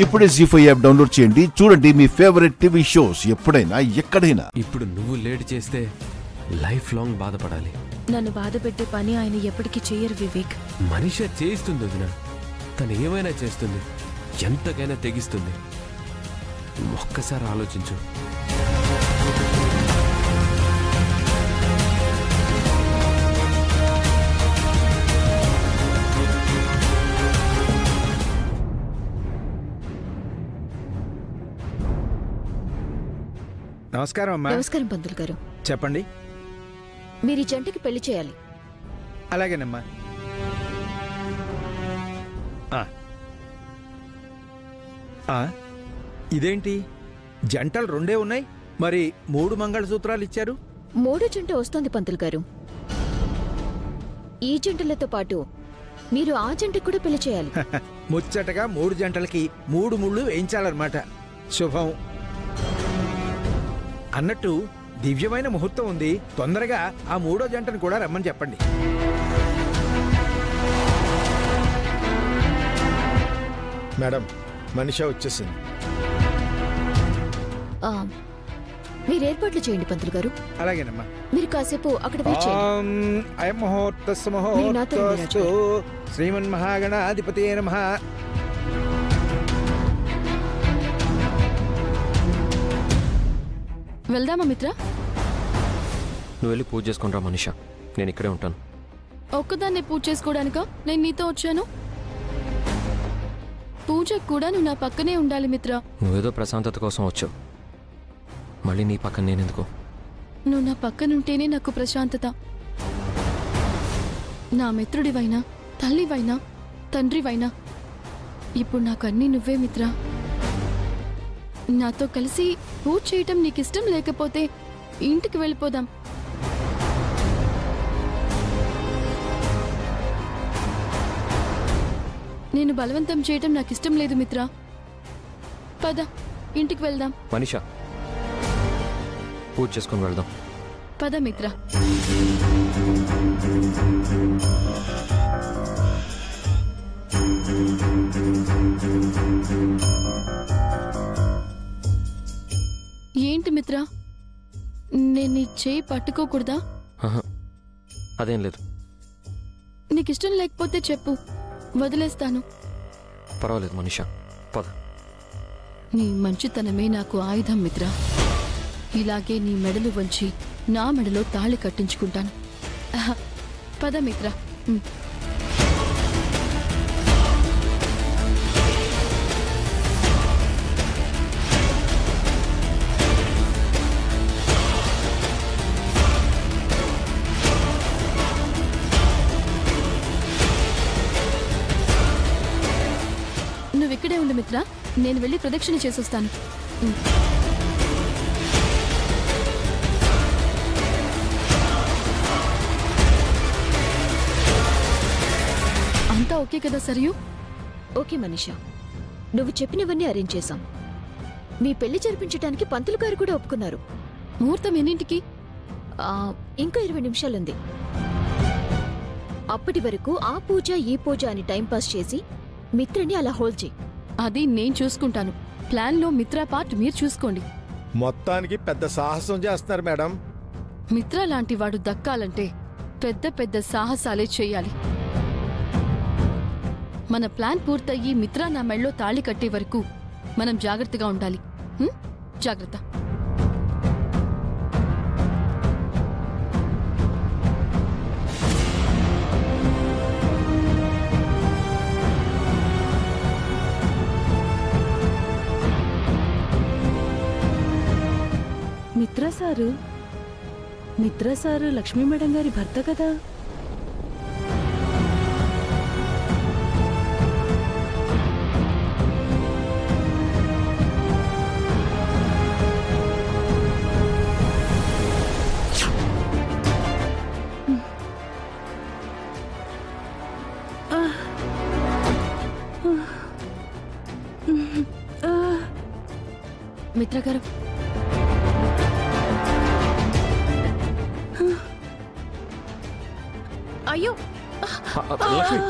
ఇప్పుడే జీ5 app download చేయండి. చూడండి మీ ఫేవరెట్ టీవీ షోస్ ఎప్పుడైనా ఎక్కడైనా. ఇప్పుడు నువ్వు లేట్ చేస్తే లైఫ్ లాంగ్ బాధపడాలి. నన్ను బాధ పెట్టే పని ఆయన ఎప్పటికీ చేయరు వివేక్. మనిషి చేయిస్తుంది వదిన, తను ఏమైనా చేస్తుంది, ఎంతకైనా తెగిస్తుంది. ఒక్కసారి ఆలోచించు. నమస్కారం అమ్మా. నమస్కారం పంతులు గారు. చెప్పండి. మీరు ఈ జంటకి పెళ్లి చేయాలి. అలాగేనమ్మా. ఇదేంటి జంటలు రెండే ఉన్నాయి, మరి 3 మంగళసూత్రాలు ఇచ్చారు? 3 జంట వస్తోంది పంతులు గారు. ఈ జంటలతో పాటు మీరు ఆ జంటకి కూడా పెళ్లి చేయాలి. ముచ్చటగా 3 జంటలకి 3 ముళ్ళు వేయించాలన్నమాట. శుభం. అన్నట్టు దివ్యమైన ముహూర్తం ఉంది, తొందరగా ఆ 3వ జంటను కూడా రమ్మని చెప్పండి. మేడం, మనిషి వచ్చేసింది. మీరు ఏర్పాట్లు చేయండి పంతులు గారు. అలాగేనమ్మా. మీరు కాసేపు అక్కడ వెయిట్ చేయండి. అయం ముహూర్తస్సు ముహూర్తస్తు శ్రీమన్మహాగణాధిపతయే నమః. వెళ్దామా మిత్ర? నువ్వు వెళ్ళి పూజ చేసుకుంటా మనిషా, నేను ఇక్కడే ఉంటాను. ఒక్కదాన్ని పూజ చేసుకోవడానికా నేను నీతో వచ్చాను? పూజకు కూడా నువ్వు నా పక్కనే ఉండాలి మిత్ర. నువ్వేదో ప్రశాంతత కోసం వచ్చావు, మళ్ళీ నీ పక్కన నేనెందుకు? నువ్వు నా పక్కనుంటేనే నాకు ప్రశాంతత. నా మిత్రుడివైనా, తల్లివైనా, తండ్రివైనా ఇప్పుడు నాకు అన్నీ నువ్వే మిత్ర. నాతో కలిసి పూజ చేయటం నీకిష్టం లేకపోతే ఇంటికి వెళ్ళిపోదాం. నేను బలవంతం చేయటం నాకిష్టం లేదు మిత్ర. పద, ఇంటికి వెళ్దాం. మనిషా, పూజ చేసుకుని వెళ్దాం. పద మిత్ర. ఏంటి మిత్ర, నేను నీ చేయి పట్టుకోకూడదా? అదేం లేదు. నీకిష్టం లేకపోతే చెప్పు, వదిలేస్తాను. పర్వాలేదు మనిషా, పద. నీ మంచితనమే నాకు ఆయుధం మిత్ర. ఇలాగే నీ మెడలు వంచి నా మెడలో తాళి కట్టించుకుంటాను. పద మిత్ర. నువ్వు ఇక్కడే ఉండు మిత్ర, నేను వెళ్ళి ప్రదక్షిణ చేసొస్తాను. అంతా ఓకే కదా సరియు? ఓకే మనీషా, నువ్వు చెప్పినవన్నీ అరేంజ్ చేశాం. మీ పెళ్లి జరిపించడానికి పంతులు గారు కూడా ఒప్పుకున్నారు. ముహూర్తం ఎన్నింటికి? ఇంకా 20 నిమిషాలుంది. అప్పటి వరకు ఆ పూజ ఈ పూజ అని టైంపాస్ చేసి మిత్రని అలా హోల్డ్ చేయి. అది నేను చూసుకుంటాను. ప్లాన్లో మిత్ర పార్ట్ మీరు చూసుకోండి. మొత్తానికి పెద్ద సాహసం చేస్తున్నారు మేడం. మిత్ర లాంటి వాడు దక్కాలంటే పెద్ద పెద్ద సాహసాలే చెయ్యాలి. మన ప్లాన్ పూర్తయ్యి మిత్ర నా మెళ్ళో తాళి కట్టే వరకు మనం జాగ్రత్తగా ఉండాలి. జాగ్రత్త. మిత్ర సారు లక్ష్మీ మేడం గారి భర్త కదా? మిత్ర గారు, అయ్యో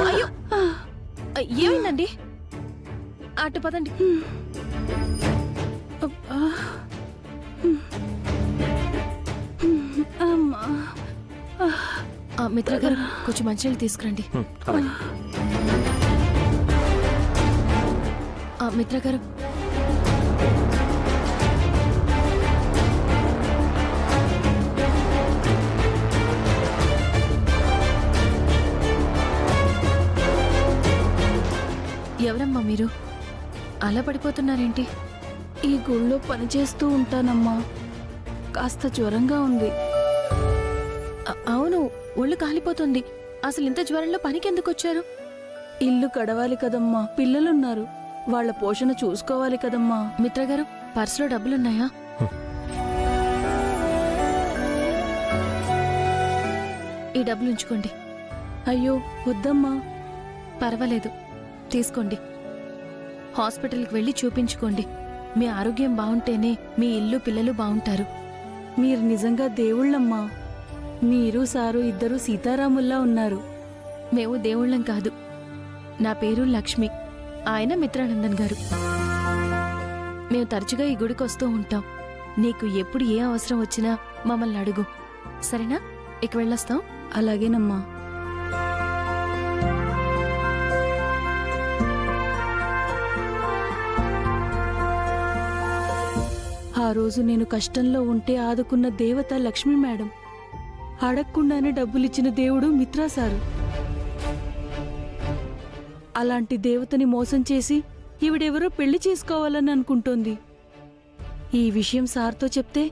అయ్యో ఏమైందండి? అటు పదండి. అబ్బా. అమ్మా. మిత్ర గారు కొంచెం మంచినీళ్ళు తీసుకురండి. అలాగే. మిత్ర గారు ఎవరమ్మా మీరు? అలా పడిపోతున్నారేంటి? ఈ గుళ్ళో పనిచేస్తూ ఉంటానమ్మా. కాస్త జ్వరంగా ఉంది. అవును, ఒళ్ళు కాలిపోతుంది. అసలు ఇంత జ్వరంలో పనికి ఎందుకు వచ్చారు? ఇల్లు గడవాలి కదమ్మా, పిల్లలున్నారు, వాళ్ళ పోషణ చూసుకోవాలి కదమ్మా. మిత్ర గారు పర్సులో డబ్బులున్నాయా? ఈ డబ్బులు ఉంచుకోండి. అయ్యో వద్దమ్మా. పర్వాలేదు, తీసుకోండి. హాస్పిటల్కి వెళ్ళి చూపించుకోండి. మీ ఆరోగ్యం బాగుంటేనే మీ ఇల్లు పిల్లలు బాగుంటారు. మీరు నిజంగా దేవుళ్ళమ్మా. మీరు సారు ఇద్దరు సీతారాముల్లా ఉన్నారు. మేము దేవుళ్ళం కాదు. నా పేరు లక్ష్మి, ఆయన మిత్రానందన్ గారు. మేము తరచుగా ఈ గుడికి వస్తూ ఉంటాం. నీకు ఎప్పుడు ఏ అవసరం వచ్చినా మమ్మల్ని అడుగు, సరేనా? ఇక వెళ్ళొస్తాం. అలాగేనమ్మా. ఆ రోజు నేను కష్టంలో ఉంటే ఆదుకున్న దేవత లక్ష్మీ మేడం. అడగకుండానే డబ్బులిచ్చిన దేవుడు మిత్రా సారు. అలాంటి దేవతని మోసం చేసి ఈవిడెవరో పెళ్లి చేసుకోవాలని అనుకుంటోంది. ఈ విషయం సార్తో చెప్తే,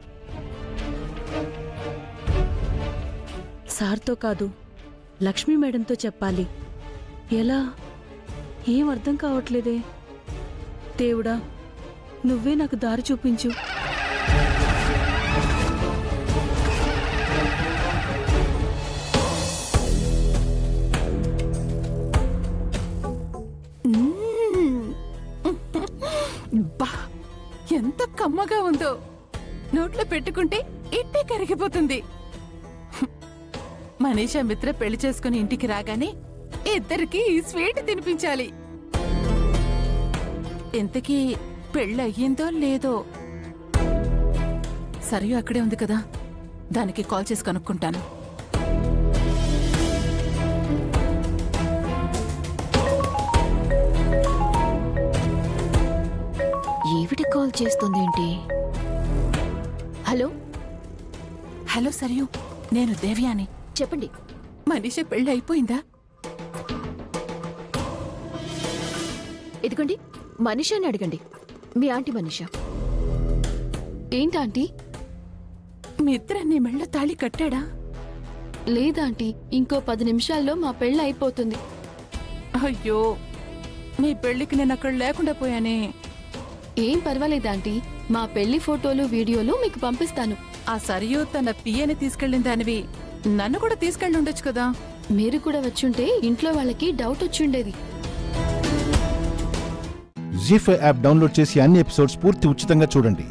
సార్తో కాదు లక్ష్మీ మేడంతో చెప్పాలి. ఎలా? ఏం అర్థం కావట్లేదే. దేవుడా, నువ్వే నాకు దారి చూపించు. బా, ఎంత కమ్మగా ఉందో. నోట్లో పెట్టుకుంటే ఇట్టే కరిగిపోతుంది. మనీషా మిత్ర పెళ్లి చేసుకుని ఇంటికి రాగానే ఇద్దరికి ఈ స్వీట్ తినిపించాలి. ఇంతకీ పెళ్ళయ్యిందో లేదో? సరియు అక్కడే ఉంది కదా, దానికి కాల్ చేసి కనుక్కుంటాను. ఏవిటి కాల్ చేస్తుందేంటి? హలో హలో సరియు, నేను దేవ్యాని. చెప్పండి. మనీషా పెళ్ళి అయిపోయిందా? ఇదిగోండి, మనీషాని అడగండి. మీ ఆంటీ మనీషా. ఏంటాంటీ? మిత్ర నీ మెళ్ళ తాళి కట్టాడా? లేదాంటీ, ఇంకో 10 నిమిషాల్లో మా పెళ్ళి అయిపోతుంది. అయ్యో, మీ పెళ్లికి నేను అక్కడ లేకుండా పోయానే. ఏం పర్వాలేదాంటీ, మా పెళ్లి ఫోటోలు వీడియోలు మీకు పంపిస్తాను. ఆ సరియు తన పియ్యని తీసుకెళ్ళిన దానివి నన్ను కూడా తీసుకెళ్ళి ఉండొచ్చు కదా. మీరు కూడా వచ్చుంటే ఇంట్లో వాళ్ళకి డౌట్ వచ్చిండేది. జీ5 యాప్ డౌన్లోడ్ చేసి అన్ని ఎపిసోడ్స్ పూర్తి ఉచితంగా చూడండి.